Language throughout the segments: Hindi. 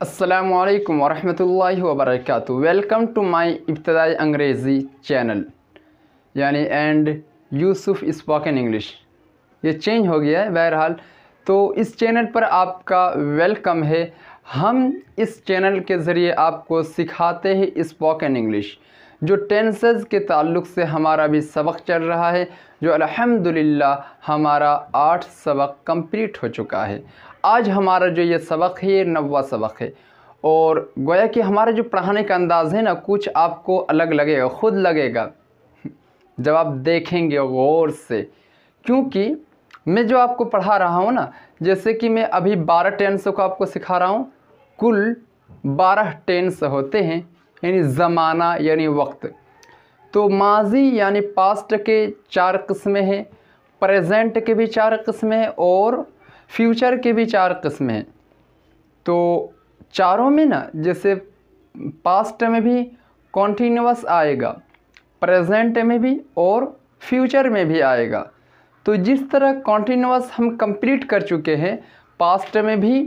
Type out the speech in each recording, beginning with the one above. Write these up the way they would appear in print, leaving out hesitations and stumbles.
अस्सलामुअलैकुम वरहमतुल्लाहि वबरकातुहू। वेलकम टू माय इब्तदाई अंग्रेज़ी चैनल यानी एंड यूसुफ स्पोकन इंग्लिश। ये चेंज हो गया है बहरहाल, तो इस चैनल पर आपका वेलकम है। हम इस चैनल के ज़रिए आपको सिखाते हैं स्पोकन इंग्लिश। जो टेंसेस के ताल्लुक़ से हमारा भी सबक चल रहा है, जो अल्हम्दुलिल्लाह हमारा 8 सबक कंप्लीट हो चुका है। आज हमारा जो ये सबक है ये 9वां सबक है और गोया कि हमारा जो पढ़ाने का अंदाज़ है ना, कुछ आपको अलग लगेगा, ख़ुद लगेगा जब आप देखेंगे गौर से। क्योंकि मैं जो आपको पढ़ा रहा हूँ ना, जैसे कि मैं अभी 12 टेंस को आपको सिखा रहा हूँ। कुल 12 टेंस होते हैं, यानी ज़माना यानी वक्त। तो माजी यानी पास्ट के 4 किस्में हैं, प्रेजेंट के भी 4 किस्में हैं और फ्यूचर के भी 4 किस्में हैं। तो चारों में ना, जैसे पास्ट में भी कॉन्टीन्यूअस आएगा, प्रेजेंट में भी और फ्यूचर में भी आएगा। तो जिस तरह कॉन्टीन्यूअस हम कंप्लीट कर चुके हैं पास्ट में भी,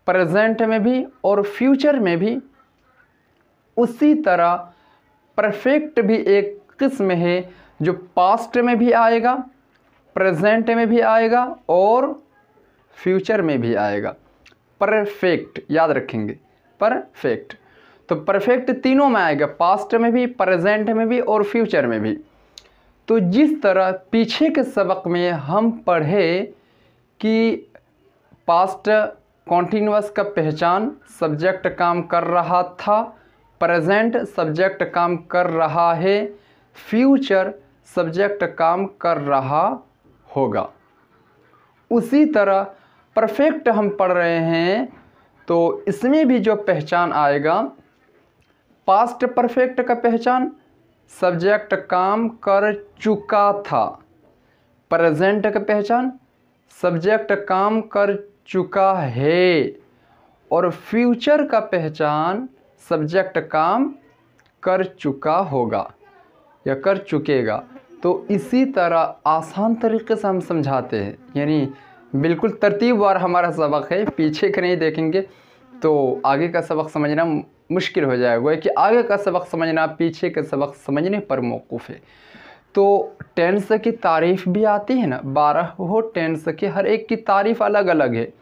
प्रेजेंट में भी और फ्यूचर में भी, उसी तरह परफेक्ट भी एक किस्म है जो पास्ट में भी आएगा, प्रेजेंट में भी आएगा और फ्यूचर में भी आएगा। परफेक्ट याद रखेंगे, परफेक्ट। तो परफेक्ट तीनों में आएगा, पास्ट में भी, प्रेजेंट में भी और फ्यूचर में भी। तो जिस तरह पीछे के सबक में हम पढ़े कि पास्ट कॉन्टीन्यूअस का पहचान सब्जेक्ट काम कर रहा था, प्रेजेंट सब्जेक्ट काम कर रहा है, फ्यूचर सब्जेक्ट काम कर रहा होगा, उसी तरह परफेक्ट हम पढ़ रहे हैं। तो इसमें भी जो पहचान आएगा, पास्ट परफेक्ट का पहचान सब्जेक्ट काम कर चुका था, प्रेजेंट का पहचान सब्जेक्ट काम कर चुका है और फ्यूचर का पहचान सब्जेक्ट काम कर चुका होगा या कर चुकेगा। तो इसी तरह आसान तरीके से हम समझाते हैं, यानी बिल्कुल तरतीबवार हमारा सबक है। पीछे के नहीं देखेंगे तो आगे का सबक समझना मुश्किल हो जाएगा, कि आगे का सबक समझना पीछे के सबक समझने पर मौकूफ़ है। तो टेंस की तारीफ़ भी आती है ना, 12 हो टेंस की, हर एक की तारीफ़ अलग अलग है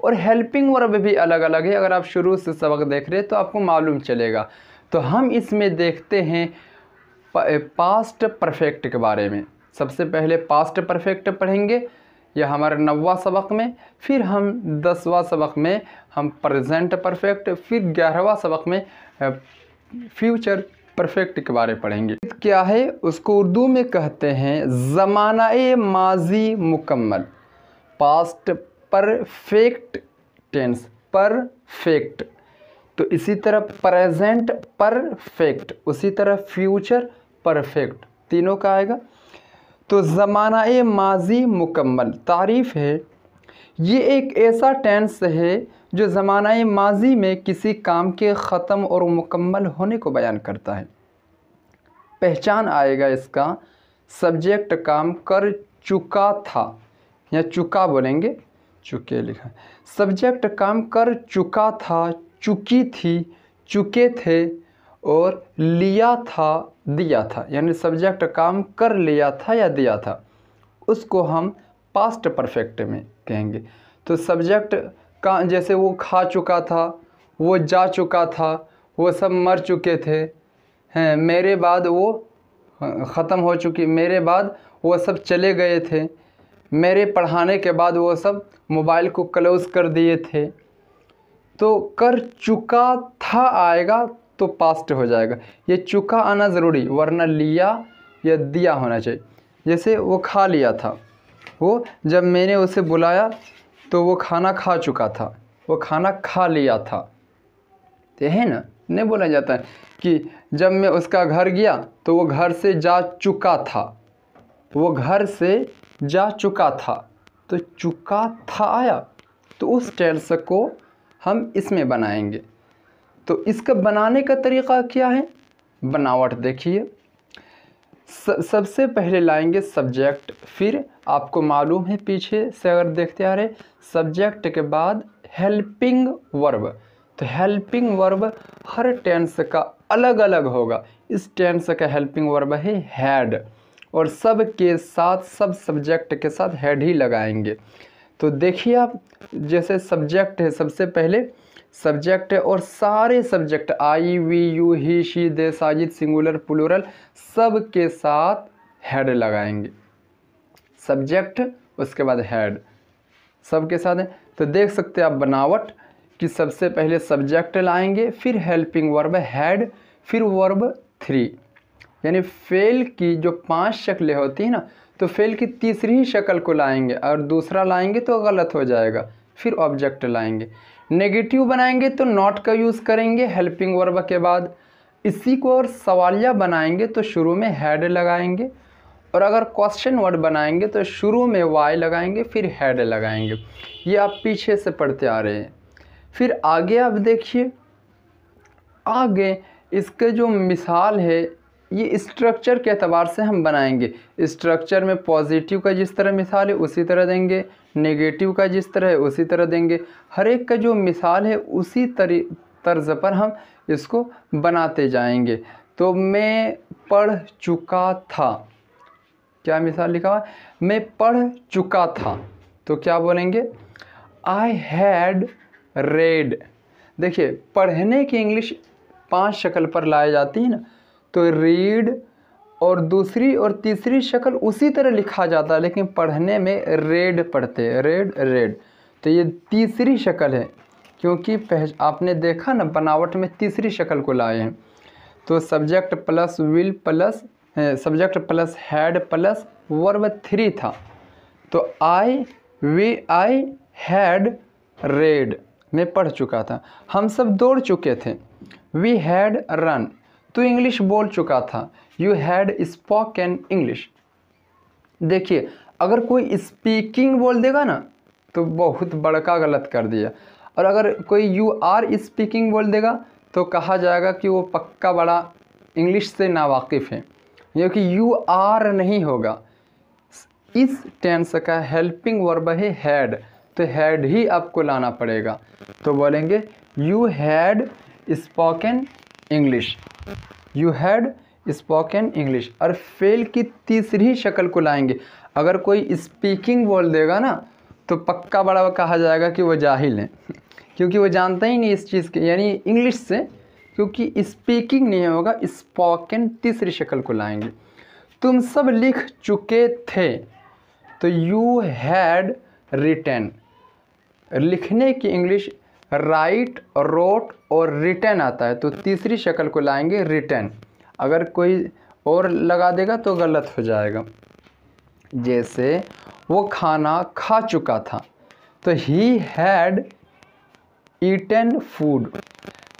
और हेल्पिंग वर्ब भी अलग अलग है। अगर आप शुरू से सबक देख रहे हैं तो आपको मालूम चलेगा। तो हम इसमें देखते हैं पास्ट परफेक्ट के बारे में। सबसे पहले पास्ट परफेक्ट पढ़ेंगे, यह हमारा 9वां सबक में। फिर हम 10वां सबक में हम प्रेजेंट परफेक्ट, फिर 11वां सबक में फ्यूचर परफेक्ट के बारे में पढ़ेंगे। क्या है उसको उर्दू में कहते हैं ज़माना-ए माजी मुकम्मल, पास्ट परफेक्ट टेंस, परफेक्ट। तो इसी तरह प्रेजेंट परफेक्ट, उसी तरह फ्यूचर परफेक्ट, तीनों का आएगा। तो ज़माना-ए माजी मुकम्मल तारीफ़ है, ये एक ऐसा टेंस है जो ज़माना-ए माजी में किसी काम के ख़त्म और मुकम्मल होने को बयान करता है। पहचान आएगा इसका, सब्जेक्ट काम कर चुका था या चुका बोलेंगे, चुके लिखा, सब्जेक्ट काम कर चुका था, चुकी थी, चुके थे और लिया था, दिया था, यानी सब्जेक्ट काम कर लिया था या दिया था, उसको हम पास्ट परफेक्ट में कहेंगे। तो सब्जेक्ट का जैसे वो खा चुका था, वो जा चुका था, वो सब मर चुके थे, हैं, मेरे बाद वो ख़त्म हो चुकी, मेरे बाद वो सब चले गए थे, मेरे पढ़ाने के बाद वो सब मोबाइल को क्लोज़ कर दिए थे। तो कर चुका था आएगा तो पास्ट हो जाएगा। ये चुका आना ज़रूरी, वरना लिया या दिया होना चाहिए। जैसे वो खा लिया था, वो जब मैंने उसे बुलाया तो वो खाना खा चुका था, वो खाना खा लिया था। तो है ना, नहीं बोला जाता है कि जब मैं उसका घर गया तो वो घर से जा चुका था, वो घर से जा चुका था, तो चुका था आया। तो उस टेंस को हम इसमें बनाएंगे। तो इसका बनाने का तरीक़ा क्या है, बनावट देखिए। सबसे पहले लाएंगे सब्जेक्ट, फिर आपको मालूम है पीछे से अगर देखते आ रहे, सब्जेक्ट के बाद हेल्पिंग वर्ब, तो हेल्पिंग वर्ब हर टेंस का अलग अलग होगा। इस टेंस का हेल्पिंग वर्ब है हैड, और सब के साथ, सब सब्जेक्ट के साथ हैड ही लगाएंगे। तो देखिए आप, जैसे सब्जेक्ट है, सबसे पहले सब्जेक्ट है और सारे subject I we you he she they Sajid singular plural सब के साथ हैड लगाएंगे। सब्जेक्ट उसके बाद हैड सब के साथ है। तो देख सकते हैं आप बनावट कि सबसे पहले सब्जेक्ट लाएंगे, फिर हेल्पिंग वर्ब हैड, फिर वर्ब 3। यानी फेल की जो 5 शक्लें होती हैं ना, तो फेल की तीसरी ही शक्ल को लाएंगे और दूसरा लाएंगे तो गलत हो जाएगा। फिर ऑब्जेक्ट लाएंगे। नेगेटिव बनाएंगे तो नॉट का यूज़ करेंगे हेल्पिंग वर्ब के बाद। इसी को और सवालिया बनाएंगे तो शुरू में हैड लगाएंगे, और अगर क्वेश्चन वर्ड बनाएंगे तो शुरू में वाई लगाएंगे फिर हैड लगाएंगे। ये आप पीछे से पढ़ते आ रहे हैं। फिर आगे आप देखिए, आगे इसके जो मिसाल है ये स्ट्रक्चर के एतबार से हम बनाएंगे। स्ट्रक्चर में पॉजिटिव का जिस तरह मिसाल है उसी तरह देंगे, नेगेटिव का जिस तरह है उसी तरह देंगे। हर एक का जो मिसाल है उसी तर्ज पर हम इसको बनाते जाएंगे। तो मैं पढ़ चुका था, क्या मिसाल लिखा हुआ है, मैं पढ़ चुका था, तो क्या बोलेंगे, आई हैड रेड। देखिए पढ़ने की इंग्लिश 5 शक्ल पर लाई जाती है ना, तो रीड और दूसरी और तीसरी शक्ल उसी तरह लिखा जाता है, लेकिन पढ़ने में रेड पढ़ते हैं, रेड रेड। तो ये तीसरी शक्ल है, क्योंकि आपने देखा ना बनावट में तीसरी शक्ल को लाए हैं। तो subject plus will plus subject plus had plus verb 3 था। तो आई हैड रेड, मैं पढ़ चुका था। हम सब दौड़ चुके थे, वी हैड रन, तो इंग्लिश बोल चुका था, यू हैड स्पोकन इंग्लिश। देखिए अगर कोई स्पीकिंग बोल देगा ना तो बहुत बड़का गलत कर दिया, और अगर कोई यू आर स्पीकिंग बोल देगा तो कहा जाएगा कि वो पक्का बड़ा इंग्लिश से नावाकिफ़ है, क्योंकि यू आर नहीं होगा। इस टेंस का हेल्पिंग वर्ब है हैड, तो हैड ही आपको लाना पड़ेगा। तो बोलेंगे you had spoken English, you had spoken English. और फेल की तीसरी शक्ल को लाएंगे। अगर कोई स्पीकिंग बोल देगा ना तो पक्का बड़ा कहा जाएगा कि वो जाहिल है, क्योंकि वो जानता ही नहीं इस चीज़ के, यानी इंग्लिश से, क्योंकि स्पीकिंग नहीं होगा, स्पोकन तीसरी शक्ल को लाएंगे। तुम सब लिख चुके थे, तो यू हैड रिटन। लिखने की इंग्लिश राइट, रोट और रिटन आता है, तो तीसरी शक्ल को लाएंगे रिटन। अगर कोई और लगा देगा तो गलत हो जाएगा। जैसे वो खाना खा चुका था, तो ही हैड ईटन फूड।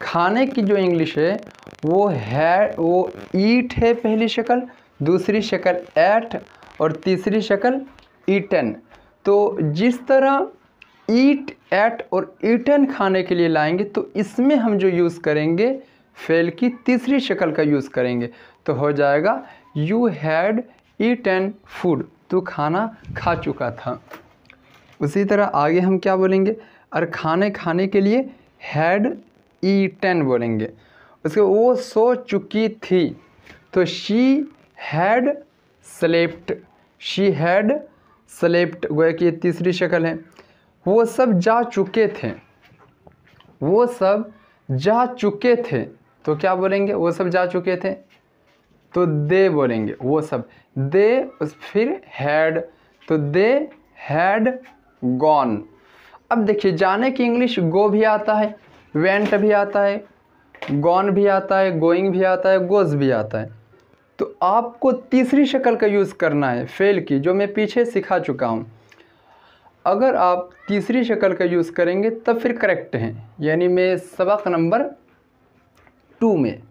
खाने की जो इंग्लिश है वो ईट है पहली शक्ल, दूसरी शक्ल एट और तीसरी शक्ल ईटन। तो जिस तरह ईट, एट और ईटन खाने के लिए लाएंगे, तो इसमें हम जो यूज़ करेंगे फेल की तीसरी शक्ल का यूज़ करेंगे, तो हो जाएगा यू हैड ईटन फूड, तो खाना खा चुका था। उसी तरह आगे हम क्या बोलेंगे, और खाने के लिए हैड ईटन बोलेंगे। उसके वो सो चुकी थी, तो she had slept, she had slept, गोया कि ये तीसरी शक्ल है। वो सब जा चुके थे, वो सब जा चुके थे, तो क्या बोलेंगे, वो सब जा चुके थे, तो दे बोलेंगे, वो सब दे, फिर हैड, तो दे हैड गॉन। अब देखिए जाने की इंग्लिश गो भी आता है, वेंट भी आता है, गॉन भी आता है, गोइंग भी आता है, गोज भी आता है। तो आपको तीसरी शक्ल का यूज़ करना है फेल की, जो मैं पीछे सिखा चुका हूँ। अगर आप तीसरी शक्ल का यूज़ करेंगे तब फिर करेक्ट हैं। यानी मैं सबक नंबर 2 में,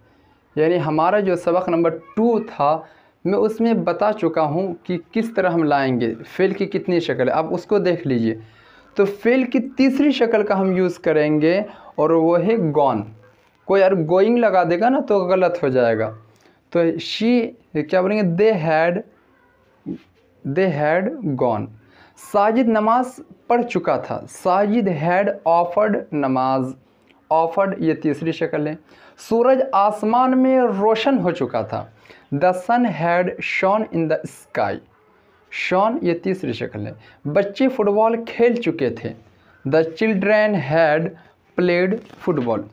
यानी हमारा जो सबक नंबर 2 था, मैं उसमें बता चुका हूँ कि किस तरह हम लाएंगे, फेल की कितनी शक्ल है, आप उसको देख लीजिए। तो फेल की तीसरी शक्ल का हम यूज़ करेंगे और वो है गॉन। कोई यार गोइंग लगा देगा ना तो गलत हो जाएगा। तो शी क्या बोलेंगे, दे हैड गॉन। साजिद नमाज पढ़ चुका था, साजिद हैड ऑफर्ड नमाज। ऑफर्ड ये तीसरी शक्ल है। सूरज आसमान में रोशन हो चुका था। The sun had shone in the sky, shone ये तीसरी शक्ल है। बच्चे फुटबॉल खेल चुके थे। The children had played football.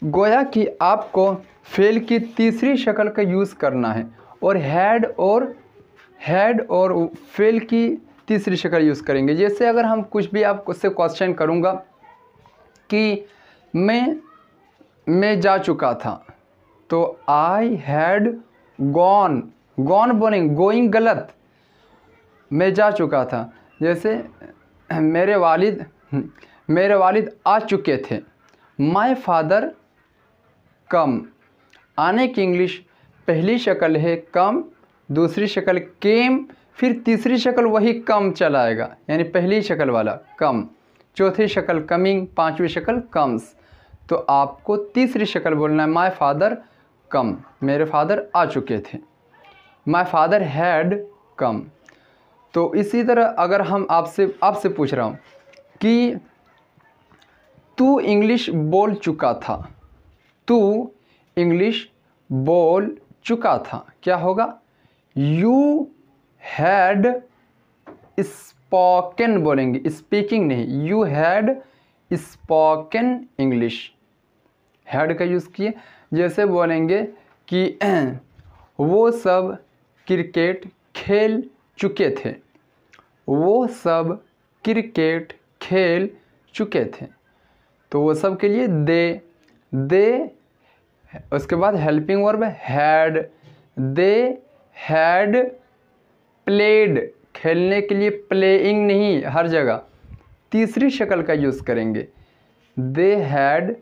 गोया कि आपको फेल की तीसरी शक्ल का यूज़ करना है और हैड और फेल की तीसरी शक्ल यूज़ करेंगे। जैसे अगर हम कुछ भी आपसे क्वेश्चन करूँगा कि मैं जा चुका था, तो आई हैड गॉन, गॉन बोलेंगे, गोइंग गलत, मैं जा चुका था। जैसे मेरे वालिद आ चुके थे। माय फादर कम, आने की इंग्लिश पहली शक्ल है कम, दूसरी शक्ल केम, फिर तीसरी शक्ल वही कम चलाएगा, यानी पहली शक्ल वाला कम, चौथी शक्ल कमिंग, पांचवी शक्ल कम्स। तो आपको तीसरी शक्ल बोलना है माय फादर कम, मेरे फादर आ चुके थे। My father had come. तो इसी तरह अगर हम आपसे पूछ रहा हूँ कि तू इंग्लिश बोल चुका था, तू इंग्लिश बोल चुका था, क्या होगा? यू हैड स्पोकन बोलेंगे, स्पीकिंग नहीं, you had spoken English, had का यूज़ किए। जैसे बोलेंगे कि वो सब क्रिकेट खेल चुके थे, वो सब क्रिकेट खेल चुके थे। तो वो सब के लिए दे, उसके बाद helping verb had, they had played, खेलने के लिए प्लेइंग नहीं, हर जगह तीसरी शक्ल का यूज़ करेंगे। दे हैड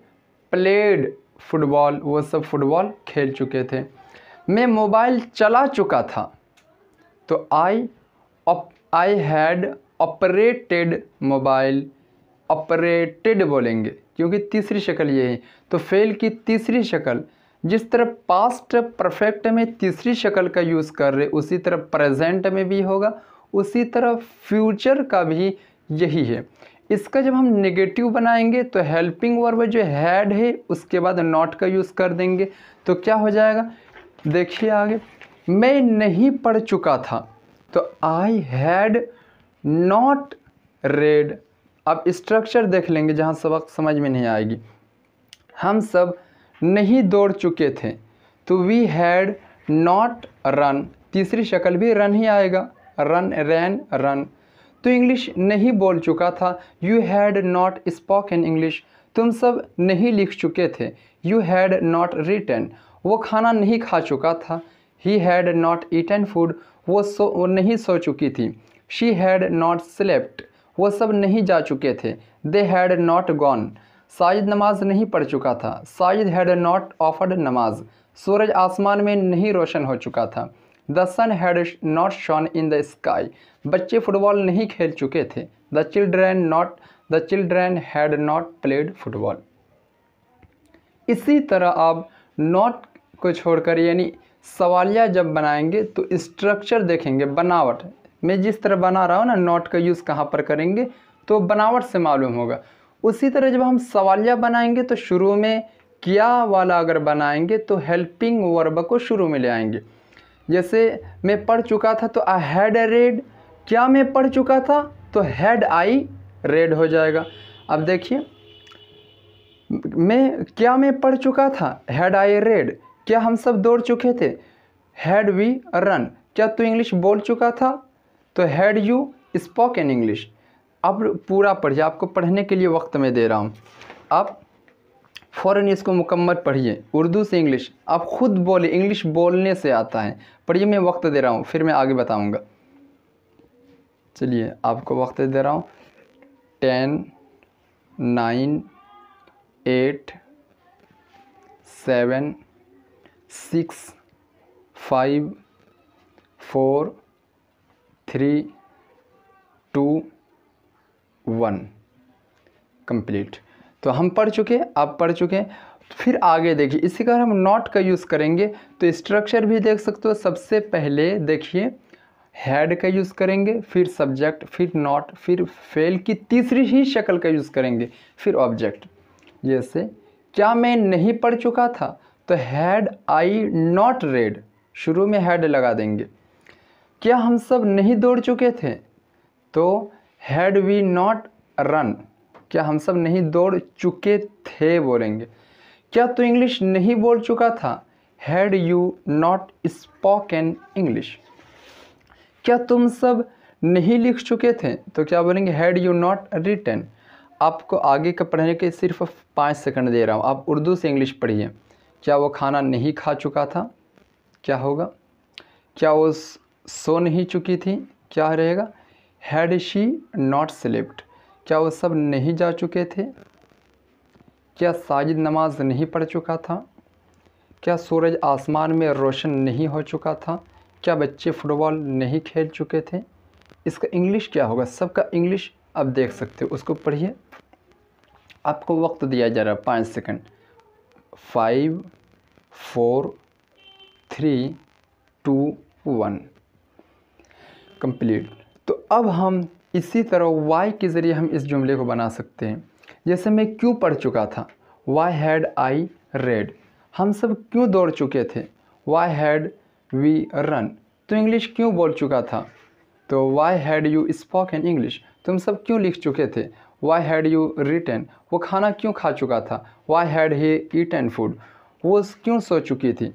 प्लेड फुटबॉल, वो सब फुटबॉल खेल चुके थे। मैं मोबाइल चला चुका था, तो I had operated mobile, operated बोलेंगे क्योंकि तीसरी शक्ल ये है। तो फेल की तीसरी शक्ल, जिस तरह पास्ट परफेक्ट में तीसरी शक्ल का यूज़ कर रहे, उसी तरह प्रेजेंट में भी होगा, उसी तरह फ्यूचर का भी यही है। इसका जब हम नेगेटिव बनाएंगे तो हेल्पिंग वर्ब जो हैड है उसके बाद नॉट का यूज़ कर देंगे, तो क्या हो जाएगा? देखिए आगे, मैं नहीं पढ़ चुका था, तो आई हैड नॉट रेड। अब स्ट्रक्चर देख लेंगे जहाँ सबक समझ में नहीं आएगी। हम सब नहीं दौड़ चुके थे, तो वी हैड नॉट रन, तीसरी शक्ल भी रन ही आएगा, रन रैन रन। तो इंग्लिश नहीं बोल चुका था, you had not spoken English, तुम सब नहीं लिख चुके थे, यू हैड नॉट रिटन। वो खाना नहीं खा चुका था, he had not eaten food, वो नहीं सो चुकी थी, शी हैड नॉट स्लेप्ट, वो सब नहीं जा चुके थे, they had not gone. Sajid नमाज नहीं पढ़ चुका था, साजिद हैड नॉट ऑफर्ड नमाज, सूरज आसमान में नहीं रोशन हो चुका था, the sun had not shone in the sky, बच्चे फुटबॉल नहीं खेल चुके थे, the children had not played football. इसी तरह आप नॉट को छोड़कर यानी सवालिया जब बनाएंगे तो स्ट्रक्चर देखेंगे, बनावट मैं जिस तरह बना रहा हूँ ना, नॉट का यूज़ कहाँ पर करेंगे तो बनावट से मालूम होगा। उसी तरह जब हम सवालिया बनाएंगे तो शुरू में क्या वाला अगर बनाएंगे तो हेल्पिंग वर्ब को शुरू में ले आएंगे। जैसे मैं पढ़ चुका था तो आई हैड रेड, क्या मैं पढ़ चुका था तो हैड आई रेड हो जाएगा। अब देखिए, मैं पढ़ चुका था, हैड आई रेड, क्या हम सब दौड़ चुके थे, हैड वी रन, क्या तू इंग्लिश बोल चुका था तो हैड यू स्पोकन इंग्लिश। अब पूरा पढ़िए, आपको पढ़ने के लिए वक्त मैं दे रहा हूँ, आप फ़ौरन इसको मुकम्मल पढ़िए, उर्दू से इंग्लिश आप खुद बोले, इंग्लिश बोलने से आता है। पढ़िए, मैं वक्त दे रहा हूँ, फिर मैं आगे बताऊँगा। चलिए आपको वक्त दे रहा हूँ, 10 9 8 7 6 5 4 3 2 1 कंप्लीट। तो हम पढ़ चुके, आप पढ़ चुके। फिर आगे देखिए, इसी का हम नॉट का यूज़ करेंगे तो स्ट्रक्चर भी देख सकते हो। सबसे पहले देखिए हैड का यूज़ करेंगे, फिर सब्जेक्ट, फिर नॉट, फिर फेल की तीसरी ही शक्ल का यूज़ करेंगे, फिर ऑब्जेक्ट। जैसे क्या मैं नहीं पढ़ चुका था, तो हैड आई नॉट रेड, शुरू में हैड लगा देंगे। क्या हम सब नहीं दौड़ चुके थे, तो हैड वी नॉट रन, क्या हम सब नहीं दौड़ चुके थे बोलेंगे। क्या तू इंग्लिश नहीं बोल चुका था, had you not spoken English. क्या तुम सब नहीं लिख चुके थे, तो क्या बोलेंगे, हैड यू नॉट रिटन। आपको आगे का पढ़ने के सिर्फ 5 सेकंड दे रहा हूँ, आप उर्दू से इंग्लिश पढ़िए। क्या वो खाना नहीं खा चुका था, क्या होगा। क्या वो सो नहीं चुकी थी, क्या रहेगा, हैड शी नॉट स्लेप्ट। क्या वो सब नहीं जा चुके थे। क्या साजिद नमाज नहीं पढ़ चुका था। क्या सूरज आसमान में रोशन नहीं हो चुका था। क्या बच्चे फुटबॉल नहीं खेल चुके थे। इसका इंग्लिश क्या होगा, सबका इंग्लिश आप देख सकते हो, उसको पढ़िए। आपको वक्त दिया जा रहा है 5 सेकंड। 5 4 3 2 1 कंप्लीट। तो अब हम इसी तरह वाई के ज़रिए हम इस जुमले को बना सकते हैं। जैसे मैं क्यों पढ़ चुका था, वाई हैड आई रेड। हम सब क्यों दौड़ चुके थे, वाई हैड वी रन। तो इंग्लिश क्यों बोल चुका था, तो why had you spoken English. तुम सब क्यों लिख चुके थे, वाई हैड यू रिटन। वो खाना क्यों खा चुका था, why had he eaten food. वो क्यों सो चुकी थी,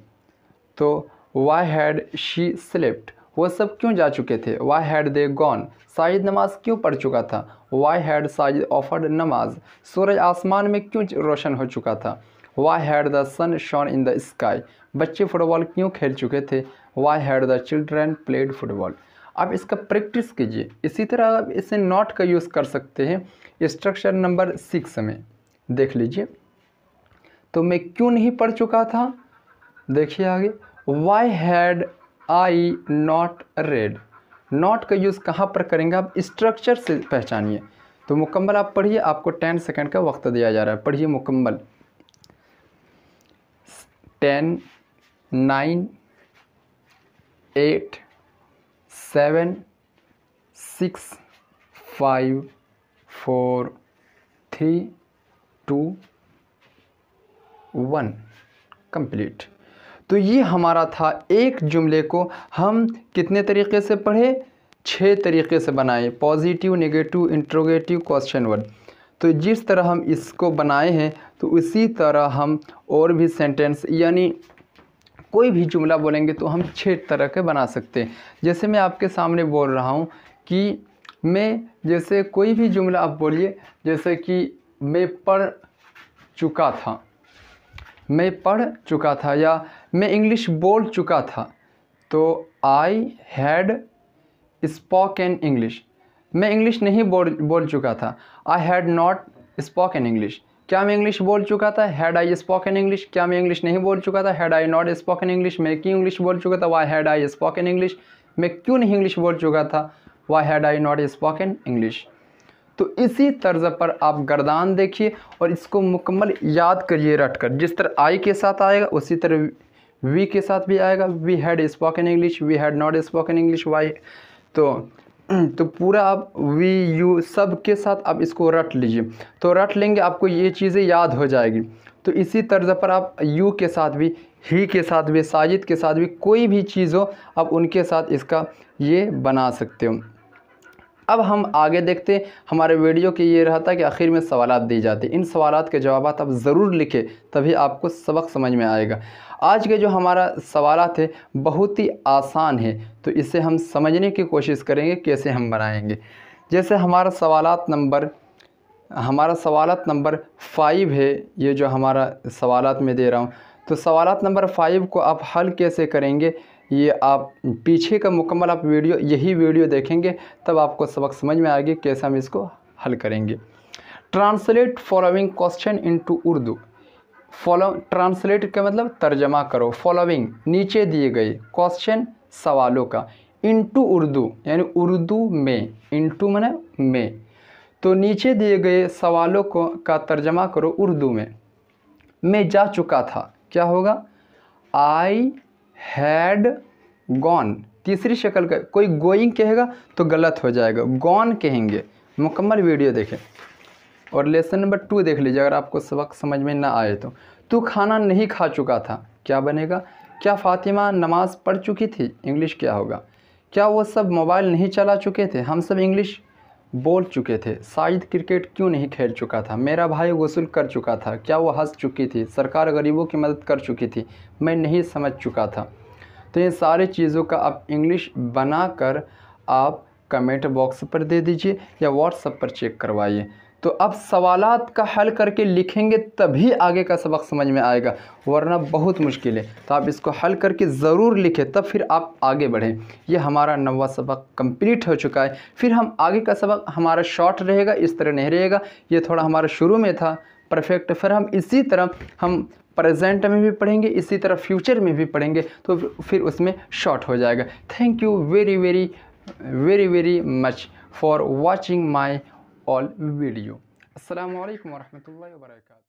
तो वाई हैड शी स्लेप्ट। वो सब क्यों जा चुके थे, why had they gone. Sajid नमाज क्यों पढ़ चुका था, वाई हैड साजिद ऑफर्ड नमाज। सूरज आसमान में क्यों रोशन हो चुका था, why had the sun shone in the sky. बच्चे फुटबॉल क्यों खेल चुके थे, why had the children played football. आप इसका प्रैक्टिस कीजिए। इसी तरह आप इसे नॉट का यूज़ कर सकते हैं स्ट्रक्चर नंबर 6 में, देख लीजिए। तो मैं क्यों नहीं पढ़ चुका था, देखिए आगे, why had I not read. Not का यूज़ कहाँ पर करेंगे, आप स्ट्रक्चर से पहचानिए। तो मुकम्मल आप पढ़िए, आपको 10 सेकंड का वक्त दिया जा रहा है, पढ़िए मुकम्मल। 10 9 8 7 6 5 4 3 2 1 कंप्लीट। तो ये हमारा था एक जुमले को हम कितने तरीके से पढ़े, 6 तरीके से बनाए, positive, negative, interrogative, question word. तो जिस तरह हम इसको बनाए हैं तो उसी तरह हम और भी सेंटेंस यानी कोई भी जुमला बोलेंगे तो हम 6 तरह के बना सकते हैं। जैसे मैं आपके सामने बोल रहा हूँ कि मैं, जैसे कोई भी जुमला आप बोलिए, जैसे कि मैं पढ़ चुका था, मैं पढ़ चुका था, या मैं इंग्लिश बोल चुका था, तो आई हैड स्पोकन इंग्लिश। मैं इंग्लिश नहीं बोल चुका था, I had not spoken English. क्या मैं इंग्लिश बोल चुका था, हैड आई स्पोकन इंग्लिश। क्या मैं इंग्लिश नहीं बोल चुका था, had I not spoken English. मैं क्यों इंग्लिश बोल चुका था, why had I spoken English. मैं क्यों नहीं इंग्लिश बोल चुका था, why had I not spoken English. तो इसी तर्ज पर आप गर्दान देखिए और इसको मुकम्मल याद करिए रट कर। जिस तरह आई के साथ आएगा उसी तरह वी के साथ भी आएगा। We had spoken English, we had not spoken English, why. तो पूरा आप वी यू सब के साथ आप इसको रट लीजिए। तो रट लेंगे आपको ये चीज़ें याद हो जाएगी। तो इसी तर्ज पर आप यू के साथ भी, ही के साथ भी, साजिद के साथ भी, कोई भी चीज़ हो आप उनके साथ इसका ये बना सकते हो। अब हम आगे देखते हैं। हमारे वीडियो के ये रहता है कि आखिर में सवालात दी जाती हैं। इन सवालात के जवाब आप ज़रूर लिखें, तभी आपको सबक समझ में आएगा। आज के जो हमारा सवालात है बहुत ही आसान है, तो इसे हम समझने की कोशिश करेंगे कैसे हम बनाएंगे। जैसे हमारा सवालात नंबर 5 है, ये जो हमारा सवालात में दे रहा हूँ। तो सवालात नंबर 5 को आप हल कैसे करेंगे, ये आप पीछे का मुकम्मल आप यही वीडियो देखेंगे, तब आपको सबक समझ में आएगी कैसे हम इसको हल करेंगे। Translate following question into Urdu. Translate का मतलब तर्जमा करो, फॉलोइंग नीचे दिए गए क्वेश्चन सवालों का, इनटू उर्दू यानी उर्दू में, इनटू माने में, तो नीचे दिए गए सवालों को का तर्जमा करो उर्दू में। मैं जा चुका था, क्या होगा, आई हैड गॉन। तीसरी शक्ल का कोई गोइंग कहेगा तो गलत हो जाएगा, गॉन कहेंगे। मुकम्मल वीडियो देखें। और लेसन नंबर 2 देख लीजिए अगर आपको सबक समझ में ना आए तो। तू खाना नहीं खा चुका था, क्या बनेगा? क्या फ़ातिमा नमाज़ पढ़ चुकी थी? इंग्लिश क्या होगा? क्या वो सब मोबाइल नहीं चला चुके थे? हम सब इंग्लिश बोल चुके थे। शाहिद क्रिकेट क्यों नहीं खेल चुका था? मेरा भाई गुस्ल कर चुका था। क्या वो हंस चुकी थी? सरकार गरीबों की मदद कर चुकी थी। मैं नहीं समझ चुका था। तो ये सारी चीज़ों का आप इंग्लिश बनाकर आप कमेंट बॉक्स पर दे दीजिए या व्हाट्सएप पर चेक करवाइए। तो अब सवालात का हल करके लिखेंगे तभी आगे का सबक समझ में आएगा, वरना बहुत मुश्किल है। तो आप इसको हल करके ज़रूर लिखें, तब फिर आप आगे बढ़ें। ये हमारा 9वां सबक कंप्लीट हो चुका है। फिर हम आगे का सबक हमारा शॉर्ट रहेगा, इस तरह नहीं रहेगा। ये थोड़ा हमारा शुरू में था परफेक्ट, फिर हम इसी तरह हम प्रेजेंट में भी पढ़ेंगे, इसी तरह फ्यूचर में भी पढ़ेंगे, तो फिर उसमें शॉर्ट हो जाएगा। Thank you very very very very much for watching my all video. अस्सलामु अलैकुम वरहमतुल्लाहि वबरकातुहू।